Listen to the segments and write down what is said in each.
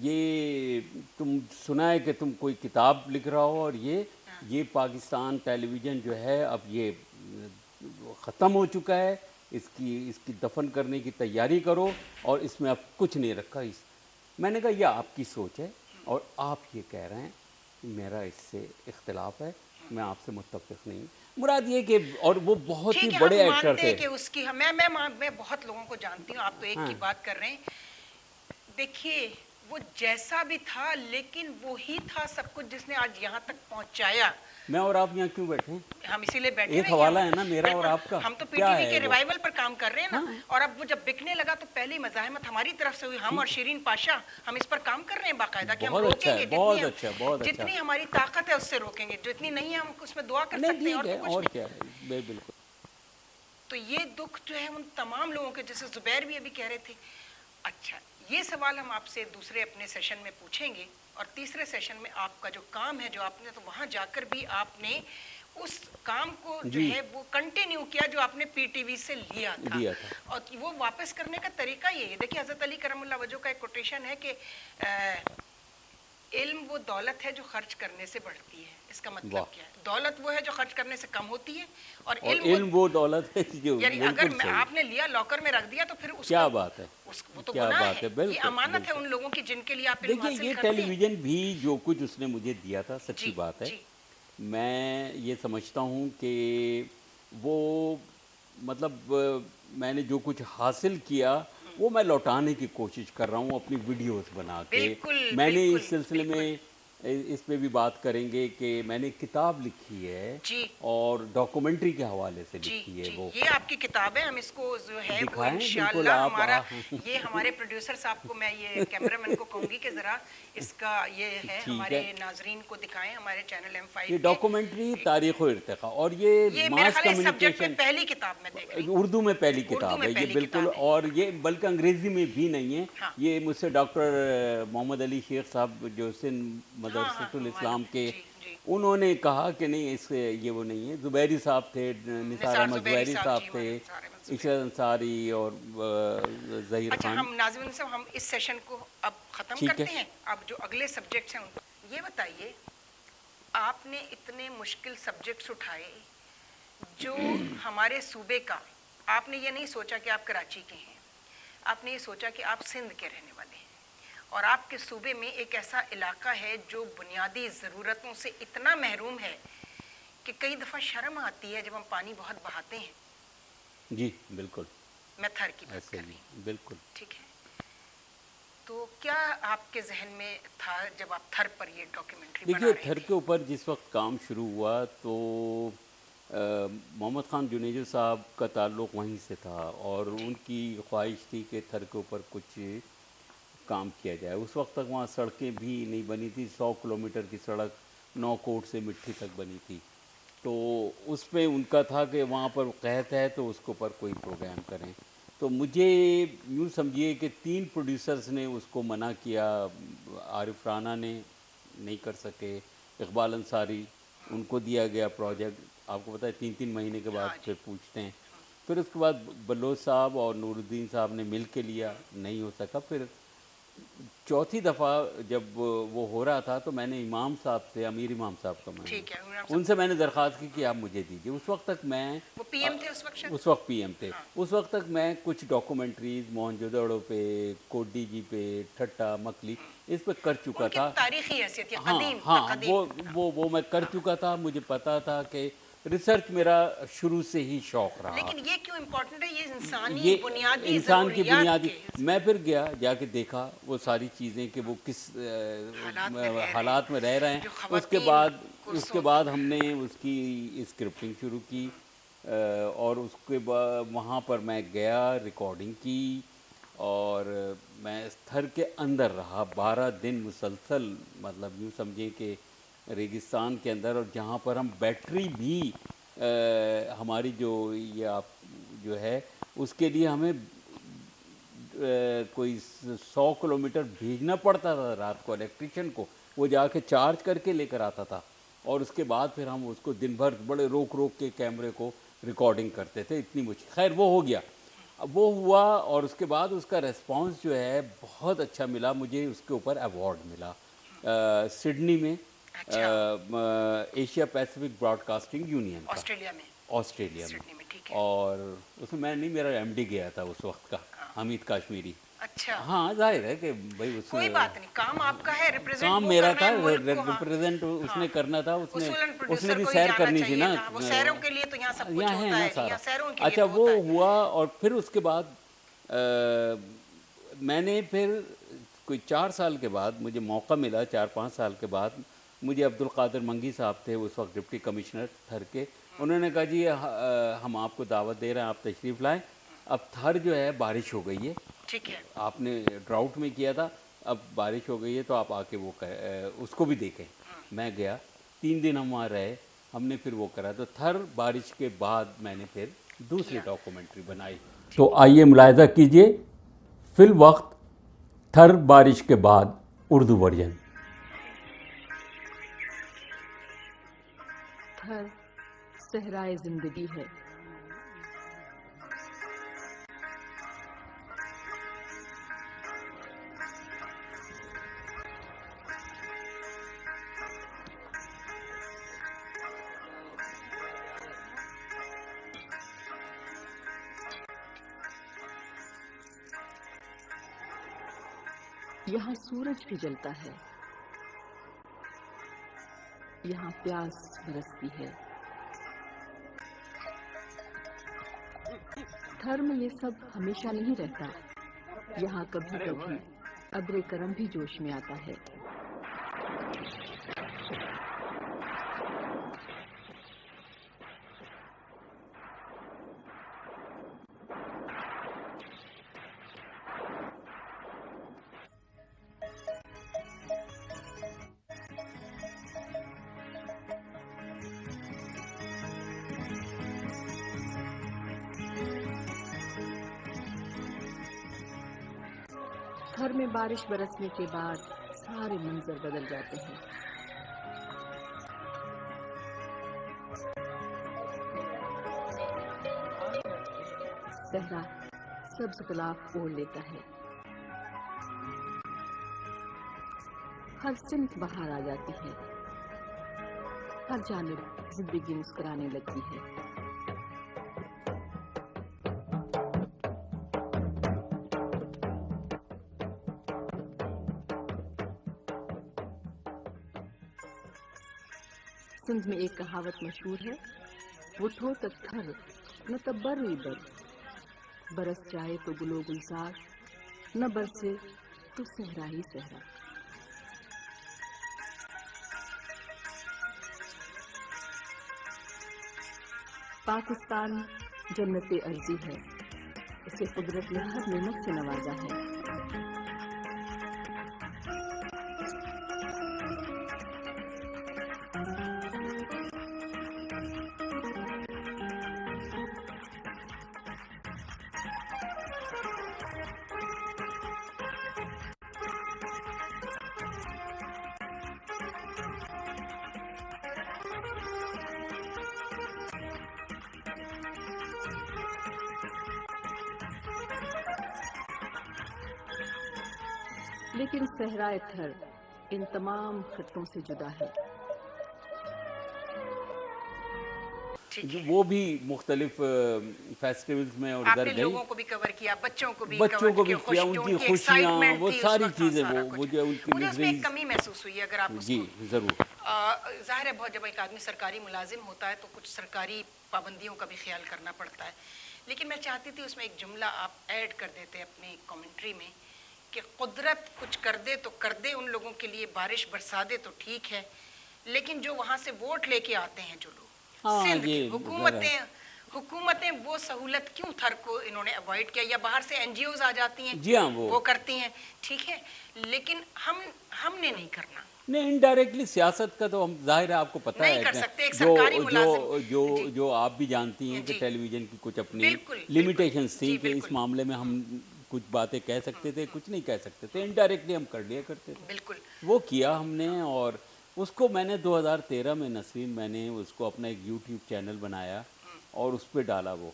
یہ تم سنا ہے کہ تم کوئی کتاب لکھ رہا ہو، اور یہ پاکستان ٹیلی ویژن جو ہے اب یہ ختم ہو چکا ہے، اس کی دفن کرنے کی تیاری کرو، اور اس میں اب کچھ نہیں رکھا۔ میں نے کہا یہ آپ کی سوچ ہے، اور آپ یہ کہہ رہے ہیں، میرا اس سے اختلاف ہے، میں آپ سے متفق نہیں۔ مراد یہ کہ اور وہ بہت ہی ٹھیک ہے، بڑے ہم ایکٹر مانتے ہیں تھے۔ کہ اس کی میں بہت لوگوں کو جانتی ہوں، آپ تو ایک کی بات کر رہے ہیں۔ دیکھیے وہ جیسا بھی تھا، لیکن وہی تھا سب کچھ جس نے آج یہاں تک پہنچایا۔ میں اور آپ یہاں کیوں بیٹھے ہیں؟ ہم اسی لیے بیٹھے ایک ہوئے حوالہ ہیں، ہے نا میرا اور آپ کا، ہم تو پی کیا ٹی وی ہے کے وہ؟ ریوائول پر کام کر رہے ہیں نا، اور اب وہ جب بکنے لگا تو پہلی مزاحمت ہماری طرف سے ہوئی، ہم اور شیرین پاشا، ہم اس پر کام کر رہے ہیں باقاعدہ کہ ہم بہت اچھا روکیں ہے، گے، بہت اچھا، بہت اچھا۔ جتنی ہماری طاقت ہے اس سے روکیں گے، جتنی نہیں ہے ہم اس میں دعا کر نہیں سکتے ہیں، اور ٹھیک تو ہے، کچھ اور نہیں۔ کیا ہے، بالکل۔ تو یہ دکھ جو ہے ان تمام لوگوں کے، جیسے زبیر بھی ابھی کہہ رہے تھے۔ اچھا، یہ سوال ہم آپ سے دوسرے اپنے سیشن میں پوچھیں گے، اور تیسرے سیشن میں آپ کا جو کام ہے جو آپ نے، تو وہاں جا کر بھی آپ نے اس کام کو جو جی ہے وہ کنٹینیو کیا جو آپ نے پی ٹی وی سے لیا تھا، دیا تھا۔ اور وہ واپس کرنے کا طریقہ یہ ہے۔ دیکھیے حضرت علی کرم اللہ وجہ کا ایک کوٹیشن ہے کہ علم وہ دولت ہے جو خرچ کرنے سے بڑھتی ہے۔ اس کا مطلب واہ، کیا ہے؟ دولت وہ ہے جو خرچ کرنے سے کم ہوتی ہے، اور اور علم وہ، علم وہ دولت ہے جو، یعنی اگر بالکل صحیح۔ آپ نے لیا لاکر میں رکھ دیا تو پھر اس کیا کو، بات ہے، وہ تو کیا گناہ بات ہے۔ ہے، یہ بالکل امانت ہے بالکل۔ ان لوگوں کی جن کے لیے آپ علم دیکھیے حاصل یہ کرتے ٹیلی ہیں۔ ویژن بھی جو کچھ اس نے مجھے دیا تھا، سچی جی بات ہے، جی میں یہ سمجھتا ہوں کہ وہ مطلب میں نے جو کچھ حاصل کیا وہ میں لوٹانے کی کوشش کر رہا ہوں اپنی ویڈیوز بنا کے۔ بالکل میں نے اس بالکل سلسلے بالکل۔ میں اس پہ بھی بات کریں گے کہ میں نے کتاب لکھی ہے، جی اور ڈاکومنٹری کے حوالے سے جی لکھی ہے جی، وہ۔ یہ آپ کی کتاب ہے، ہم اس کو جو ہے وہ دکھائیں بالکل انشاءاللہ آپ ہمارا، یہ ہمارے پروڈیوسر صاحب کو، میں یہ کیمرہ مین کو کہوں گی کہ ذرا اس کا یہ ہے ٹھیک ہمارے ہے۔ ناظرین کو دکھائیں، ہمارے چینل یہ M5 کے۔ ڈاکومنٹری تاریخ و ارتقاء، اور یہ یہ میرا ماس خیال ہے اس سبجیکٹ میں کمیونیکیشن، پہلی کتاب میں دیکھ رہی ہوں، اردو میں پہلی اردو کتاب میں ہے یہ، پہلی بالکل، کتاب ہے۔ اور یہ بلکہ انگریزی میں بھی نہیں ہے۔ ہاں یہ مجھ سے ڈاکٹر محمد علی شیخ صاحب جو سندھ ہاں ہاں مدرسۃ معلوم، الاسلام کے، جی جی۔ انہوں نے کہا کہ نہیں اس یہ وہ نہیں ہے۔ زبیری صاحب تھے، نثار نثار احمد زبیری زبیری صاحب، صاحب جی تھے، معلوم، نثار احمد زبیری۔ عشرت انصاری اور ظہیر اچھا، خان۔ ہم ناظرین صاحب ہم اس سیشن کو اب ختم ٹھیک ہے۔ کرتے ہیں، اب جو اگلے سبجیکٹس ہیں ان پر یہ بتائیے، آپ نے اتنے مشکل سبجیکٹس اٹھائے جو ہمارے صوبے کا، آپ نے یہ نہیں سوچا کہ آپ کراچی کے ہیں، آپ نے یہ سوچا کہ آپ سندھ کے رہنے والے ہیں، اور آپ کے صوبے میں ایک ایسا علاقہ ہے جو بنیادی ضرورتوں سے اتنا محروم ہے کہ کئی دفعہ شرم آتی ہے جب ہم پانی بہت بہاتے ہیں۔ جی بالکل، میں تھر کی بات ایسے کر ہی رہی ہوں، بالکل۔ ٹھیک ہے؟ تو کیا آپ کے ذہن میں تھا جب آپ تھر پر یہ ڈاکیومنٹری بنا دیکھیے رہے تھر تھے؟ کے اوپر جس وقت کام شروع ہوا تو محمد خان جنیجو صاحب کا تعلق وہیں سے تھا، اور جی ان کی خواہش تھی کہ تھر کے اوپر کچھ کام کیا جائے۔ اس وقت تک وہاں سڑکیں بھی نہیں بنی تھی، 100 کلومیٹر کی سڑک نو کوٹ سے مٹھی تک بنی تھی، تو اس پہ ان کا تھا کہ وہاں پر قحط ہے تو اس کے اوپر کوئی پروگرام کریں۔ تو مجھے یوں سمجھیے کہ 3 پروڈیوسرز نے اس کو منع کیا۔ عارف رانا نے نہیں کر سکے، اقبال انصاری، ان کو دیا گیا پروجیکٹ، آپ کو پتہ ہے 3 مہینے کے بعد ہاں جی، پھر پوچھتے ہیں۔ پھر اس کے بعد بلوچ صاحب اور نور الدین صاحب نے مل کے لیا، نہیں ہو سکا۔ پھر چوتھی دفعہ جب وہ ہو رہا تھا تو میں نے امام صاحب سے، امیر امام صاحب کا میں، ٹھیک ہے، ان سے میں نے درخواست کی کہ آپ مجھے دیجیے۔ اس وقت تک میں، وہ پی ایم تھے اس وقت شاید؟ اس وقت پی ایم تھے، ہاں۔ اس وقت تک میں کچھ ڈاکومنٹریز موہنجو پہ، کوڈی جی پہ، ٹھٹا مکلی، اس پہ کر چکا ان کی تھا۔ تاریخی حیثیت، یہ ہاں قدیم ہاں، قدیم۔ وہ میں کر چکا تھا، مجھے پتا تھا کہ ریسرچ میرا شروع سے ہی شوق رہا۔ لیکن یہ کیوں امپورٹنٹ ہے؟ یہ انسانی یہ بنیادی انسان کی ضروریات بنیادی، کے میں پھر گیا جا کے دیکھا وہ ساری چیزیں کہ وہ کس حالات میں رہ رہے ہیں، حالات میں رہ رہے ہیں۔ جو اس کے خواتین بعد کرسوں ہم نے اس کی اسکرپٹنگ شروع کی، اور اس کے بعد وہاں پر میں گیا، ریکارڈنگ کی، اور میں تھر کے اندر رہا 12 دن مسلسل، مطلب یوں سمجھیں کہ ریگستان کے اندر، اور جہاں پر ہم بیٹری بھی ہماری جو یہ آپ جو ہے اس کے لیے ہمیں کوئی 100 کلومیٹر بھیجنا پڑتا تھا رات کو الیکٹریشین کو، وہ جا کے چارج کر کے لے کر آتا تھا، اور اس کے بعد پھر ہم اس کو دن بھر بڑے روک روک کے کیمرے کو ریکارڈنگ کرتے تھے، اتنی مشکل۔ خیر وہ ہو گیا۔ وہ ہوا اور اس کے بعد اس کا ریسپانس جو ہے بہت اچھا ملا. مجھے اس کے اوپر ایوارڈ ملا سڈنی میں, Asia Pacific broadcasting union کا, آسٹریلیا میں, آسٹریلیا میں. سڈنی میں, ٹھیک ہے. اور اس میں نہیں, میرا ایم ڈی گیا تھا اس وقت کا, حمید کاشمیری. اچھا, ہاں ظاہر ہے کہ بھائی اس کوئی بات نہیں, کام آپ کا ہے, ریپرزینٹ کام وہ میرا کرنا تھا, ہے ملک کو. ہاں, ریپرزینٹ اس نے کرنا تھا. اس اصولاً نے پروڈیوسر بھی کو ہی سیر جانا کرنی تھی چاہیے نا. تھا. وہ سیروں کے لیے تو یہاں سب کچھ یہاں ہے ہوتا نا ہے, سارا. یہاں سیروں کے لیے اچھا تو وہ ہوتا ہے. ہوا اور پھر اس کے بعد میں نے پھر کوئی 4 سال کے بعد مجھے موقع ملا, 4-5 سال کے بعد مجھے عبد القادر منگی صاحب تھے اس وقت ڈپٹی کمشنر تھر کے. انہوں نے کہا جی ہم آپ کو دعوت دے رہے ہیں, آپ تشریف لائیں. اب تھر جو ہے بارش ہو گئی ہے, ٹھیک ہے, آپ نے ڈراؤٹ میں کیا تھا, اب بارش ہو گئی ہے تو آپ آ کے وہ اس کو بھی دیکھیں. میں گیا, 3 دن ہم وہاں رہے, ہم نے پھر وہ کرا. تو تھر بارش کے بعد میں نے پھر دوسری ڈاکومنٹری بنائی. تو آئیے ملاحظہ کیجئے فی الوقت تھر بارش کے بعد اردو ورژن. تھر صحرائے زندگی ہے, یہاں سورج بھی جلتا ہے, یہاں پیاس برستی ہے. تھر میں یہ سب ہمیشہ نہیں رہتا, یہاں کبھی کبھی ابر کرم بھی جوش میں آتا ہے. تھر میں بارش برسنے کے بعد سارے منظر بدل جاتے ہیں. صحرا سبز غلاف اوڑھ لیتا ہے, ہر صنف بہار آ جاتی ہے, ہر جانب زندگی مسکرانے لگتی ہے. سندھ میں ایک کہاوت مشہور ہے, وہ ٹھو تک تھر نہ تبر ہوئی بر, برس جائے تو گلو گلزار, نہ برسے تو صحرا ہی صحرا. پاکستان جنت ارضی ہے, اسے قدرت نے ہر نعمت سے نوازا ہے. لیکن صحرائے تھر ان تمام خطوں سے جدا ہے. وہ بھی مختلف فیسٹیولز میں اور آپ ادھر نے گئی, لوگوں کو بھی کور کیا, بچوں کو بھی بچوں کو بھی کیا, ان جو کی خوشیاں, ایکسائٹمنٹ وہ تھی ساری اس وقت, چیزیں, سارا وہ کچھ. جو ان کی مجھے اس میں ایک مزریز. کمی محسوس ہوئی ہے, اگر آپ اس جی کو ضرور. ظاہر ہے بہت, جب ایک آدمی سرکاری ملازم ہوتا ہے تو کچھ سرکاری پابندیوں کا بھی خیال کرنا پڑتا ہے, لیکن میں چاہتی تھی اس میں ایک جملہ آپ ایڈ کر دیتے اپنی کامنٹری میں کہ قدرت کچھ کر دے تو کر دے, ان لوگوں کے لیے بارش برسا دے تو ٹھیک ہے, لیکن جو وہاں سے ووٹ لے کے آتے ہیں جو لوگ, سندھ کی حکومتیں وہ سہولت کیوں تھر کو انہوں نے اوائڈ کیا, یا باہر سے این جی اوز آ جاتی ہیں, جی ہاں, وہ کرتی ہیں, ٹھیک ہے, لیکن ہم نے نہیں کرنا. نہیں, انڈائریکٹلی سیاست کا تو ہم ظاہر ہے آپ کو پتہ نہیں ہے کر سکتے, ایک سرکاری ملازم. جو آپ بھی جانتی ہیں کہ ٹیلی ویژن کی کچھ اپنی لمیٹیشنز تھیں کہ اس معاملے میں ہم کچھ باتیں کہہ سکتے تھے, کچھ نہیں کہہ سکتے تھے, انڈائریکٹلی ہم کر لیا کرتے تھے. بالکل وہ کیا ہم نے, اور اس کو میں نے 2013 میں نسرین, میں نے اس کو اپنا ایک یوٹیوب چینل بنایا اور اس پہ ڈالا. وہ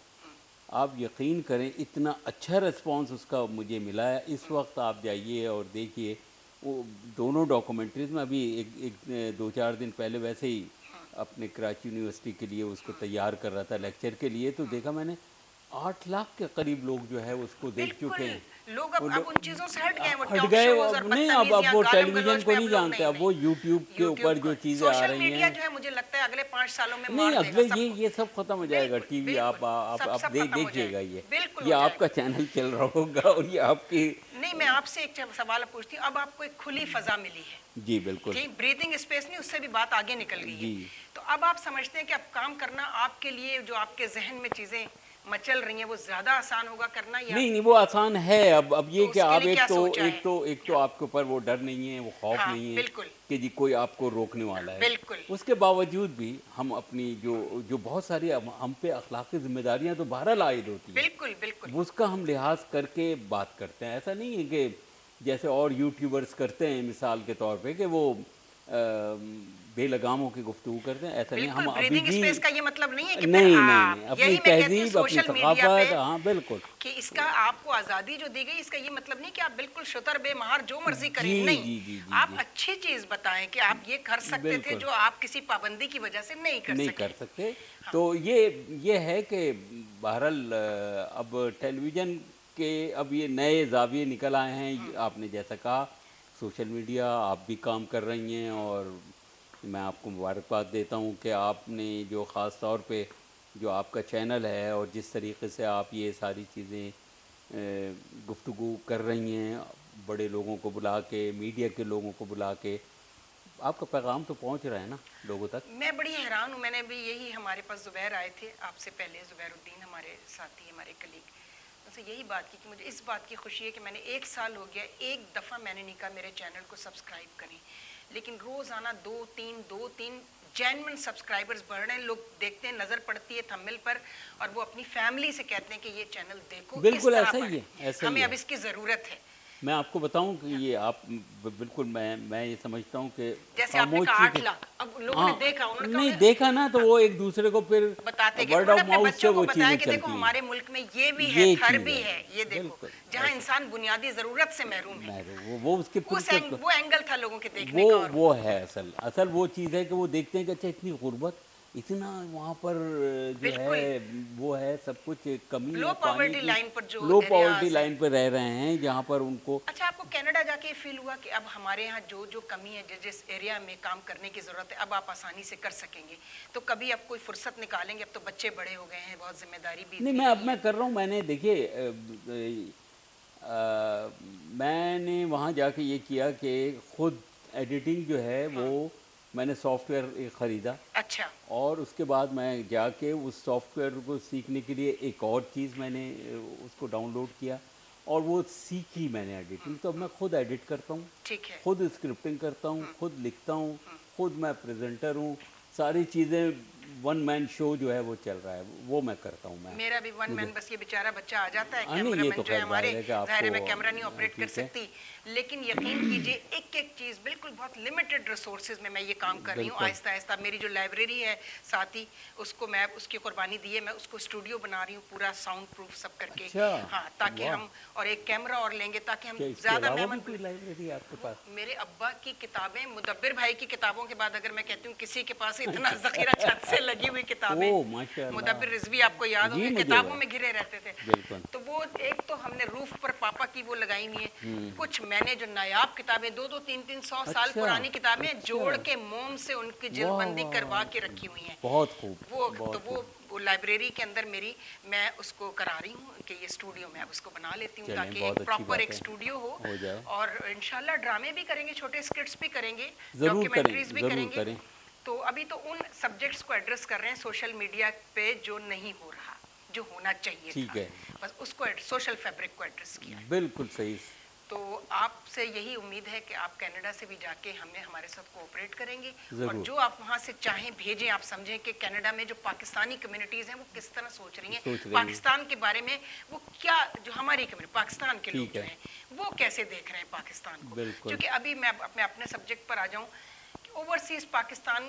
آپ یقین کریں اتنا اچھا رسپانس اس کا مجھے ملا ہے. اس وقت آپ جائیے اور دیکھیے وہ دونوں ڈاکومنٹریز میں ابھی ایک 2-4 دن پہلے ویسے ہی اپنے کراچی یونیورسٹی کے لیے اس کو تیار کر رہا تھا لیکچر کے لیے, تو دیکھا میں نے 8 لاکھ کے قریب لوگ جو ہے اس کو دیکھ چکے ہیں. لوگ اب ان چیزوں سے ہٹ گئے ہیں, وہ ہٹ ٹاک گئے. شوز اور نہیں اب وہ ٹیلی ویژن کو نہیں جانتے, اب وہ یوٹیوب کے اوپر جو چیزیں آ سوشل رہی میڈیا ہیں. جو ہے مجھے لگتا ہے اگلے 5 سالوں میں نہیں مار اگلے دے گا سب کو. یہ سب ختم ہو جائے گا. ٹی وی آپ دیکھیے گا, یہ آپ کا چینل چل رہا ہوگا اور یہ آپ کی. نہیں, میں آپ سے ایک سوال پوچھتی ہوں, اب آپ کو ایک کھلی فضا ملی ہے. جی بالکل. ٹھیک, بریتھنگ اسپیس نہیں, اس سے بھی بات آگے نکل گئی ہے. تو اب آپ سمجھتے ہیں کہ اب کام کرنا آپ کے لیے جو آپ کے ذہن میں چیزیں مچل رہی ہیں وہ زیادہ آسان ہوگا کرنا, یا نہیں وہ آسان ہے. اب یہ کہ آپ ایک تو تو آپ کے اوپر وہ ڈر نہیں ہے, وہ خوف نہیں ہے بالکل کہ جی کوئی آپ کو روکنے والا ہے. بالکل. اس کے باوجود بھی ہم اپنی جو بہت ساری ہم پہ اخلاقی ذمہ داریاں تو بہرحال عائد ہوتی ہیں, بالکل بالکل, اس کا ہم لحاظ کر کے بات کرتے ہیں. ایسا نہیں ہے کہ جیسے اور یوٹیوبرز کرتے ہیں مثال کے طور پہ کہ وہ بے لگاموں کی گفتگو کرتے ہیں, ایسا نہیں. ہم ابھی بھی اسپیس کا یہ مطلب نہیں ہے کہ نہیں اپنی تہذیب اپنی ثقافت, ہاں بالکل, کہ اس کا آپ کو آزادی جو دی گئی اس کا یہ مطلب نہیں کہ آپ بالکل شتر بے مہار جو مرضی کریں. نہیں, آپ اچھی چیز بتائیں کہ آپ یہ کر سکتے تھے جو آپ کسی پابندی کی وجہ سے نہیں کر سکتے. تو یہ ہے کہ بہرحال اب ٹیلی ویژن کے اب یہ نئے زاویے نکل آئے ہیں. آپ نے جیسا کہا سوشل میڈیا آپ بھی کام کر رہی ہیں, اور میں آپ کو مبارکباد دیتا ہوں کہ آپ نے جو خاص طور پہ جو آپ کا چینل ہے اور جس طریقے سے آپ یہ ساری چیزیں گفتگو کر رہی ہیں, بڑے لوگوں کو بلا کے, میڈیا کے لوگوں کو بلا کے, آپ کا پیغام تو پہنچ رہا ہے نا لوگوں تک. میں بڑی حیران ہوں. میں نے بھی یہی, ہمارے پاس زبیر آئے تھے آپ سے پہلے, زبیر الدین ہمارے ساتھی, ہمارے کلیگ, ان سے یہی بات کی کہ مجھے اس بات کی خوشی ہے کہ میں نے 1 سال ہو گیا, ایک دفعہ میں نے نہیں کہا میرے چینل کو سبسکرائب کریں, لیکن روزانہ 2-3 جینوئن سبسکرائبرز بڑھ رہے ہیں. لوگ دیکھتے ہیں, نظر پڑتی ہے تھمبنیل پر, اور وہ اپنی فیملی سے کہتے ہیں کہ یہ چینل دیکھو. بالکل ایسا ہی ہے, ہمیں اب اس کی ضرورت ہے. میں آپ کو بتاؤں کہ یہ آپ بالکل میں یہ سمجھتا ہوں کہ جیسے آپ نے کہا 8 لاکھ, اب لوگوں نے دیکھا, انہوں نے نہیں دیکھا نا, تو وہ ایک دوسرے کو پھر بتاتے کہ ورڈ انہوں نے آف اپنے ماؤتھ سے بچوں کو وہ بتایا چیزیں کہ دیکھو چلتی ہیں. ہمارے ملک میں یہ بھی ہے, تھر بھی ہے, یہ دیکھو, بالکل, جہاں انسان بنیادی ضرورت سے محروم ہے. وہ اس کے وہ اینگل تھا لوگوں کے دیکھنے کا. وہ ہے اصل وہ چیز ہے کہ وہ دیکھتے ہیں کہ اچھا اتنی غربت, اتنا وہاں پر جو ہے وہ ہے سب کچھ کمی ہے, لو پاورٹی لائن پر جو لو پاورٹی لائن پہ رہ رہے ہیں, جہاں پر ان کو. اچھا, آپ کو کینیڈا جا کے فیل ہوا کہ اب ہمارے یہاں جو کمی ہے, جس ایریا میں کام کرنے کی ضرورت ہے, اب آپ آسانی سے کر سکیں گے, تو کبھی اب کوئی فرصت نکالیں گے؟ اب تو بچے بڑے ہو گئے ہیں, بہت ذمہ داری بھی. نہیں میں کر رہا ہوں. میں نے دیکھیے میں نے وہاں جا کے یہ کیا کہ خود ایڈیٹنگ جو ہے وہ میں نے سافٹ ویئر خریدا. اچھا. اور اس کے بعد میں جا کے اس سافٹ ویئر کو سیکھنے کے لیے ایک اور چیز میں نے اس کو ڈاؤن لوڈ کیا, اور وہ سیکھی میں نے ایڈیٹنگ. تو اب میں خود ایڈٹ کرتا ہوں, خود اسکرپٹنگ کرتا ہوں, خود لکھتا ہوں, خود میں پریزنٹر ہوں. ساری چیزیں ون مین شو جو ہے وہ چل رہا ہے, وہ میں کرتا ہوں. میرا بھی ون مین, بس یہ بیچارہ بچہ آ جاتا ہے, کیمرہ مین جو ہے ہمارے, ظاہر ہے میں کیمرہ نہیں آپریٹ کر سکتی, لیکن یقین کیجئے ایک چیز بالکل بہت لمیٹڈ ریسورسز میں یہ کام کر رہی ہوں. آہستہ آہستہ میری جو لائبریری ہے ساتھی, اس کو میں اس کی قربانی دی ہے, میں اس کو اسٹوڈیو بنا رہی ہوں پورا ساؤنڈ پروف سب کر کے. ہاں, تاکہ ہم, اور ایک کیمرہ اور لیں گے تاکہ ہم زیادہ محنت. لائبریری آپ کے پاس میرے ابا کی کتابیں, مدبر بھائی کی کتابوں کے بعد اگر میں کہتی ہوں کسی کے پاس اتنا ذخیرہ چھت سے لگی ہوئی کتابیں, مدبر رضوی آپ کو یاد ہوگی, کتابوں میں گھرے رہتے تھے. تو وہ ایک تو ہم نے روف پر پاپا کی وہ لگائی ہوئی ہیں, کچھ میں نے جو نایاب کتابیں 200-300 سال پرانی کتابیں جوڑ کے موم سے ان کی جلد بندی کروا کے رکھی ہوئی ہیں. بہت خوب. وہ لائبریری کے اندر میری, میں اس کو کرا رہی ہوں کہ یہ اسٹوڈیو میں اب اس کو بنا لیتی ہوں تاکہ ایک پراپر ایک اسٹوڈیو ہو, اور انشاءاللہ ڈرامے بھی کریں گے, چھوٹے اسکرٹس بھی کریں گے, ڈاکیومنٹریز بھی کریں گے. تو ابھی تو ان سبجیکٹس کو ایڈریس کر رہے ہیں سوشل میڈیا پہ جو نہیں ہو رہا, جو ہونا چاہیے تھا, بس اس کو سوشل فیبرک کو ایڈریس کیا. بالکل صحیح. تو آپ سے یہی امید ہے کہ آپ کینیڈا سے بھی جا کے ہمارے ساتھ کوآپریٹ کریں گے, اور جو آپ وہاں سے چاہیں بھیجیں. آپ سمجھیں کہ کینیڈا میں جو پاکستانی کمیونٹیز ہیں وہ کس طرح سوچ رہی ہیں, پاکستان کے بارے میں, وہ کیا, جو ہماری کمیونٹی پاکستان کے لوگ جو ہیں وہ کیسے دیکھ رہے ہیں پاکستان کو. کیونکہ ابھی میں اپنے سبجیکٹ پر آ جاؤں, اوورسیز پاکستان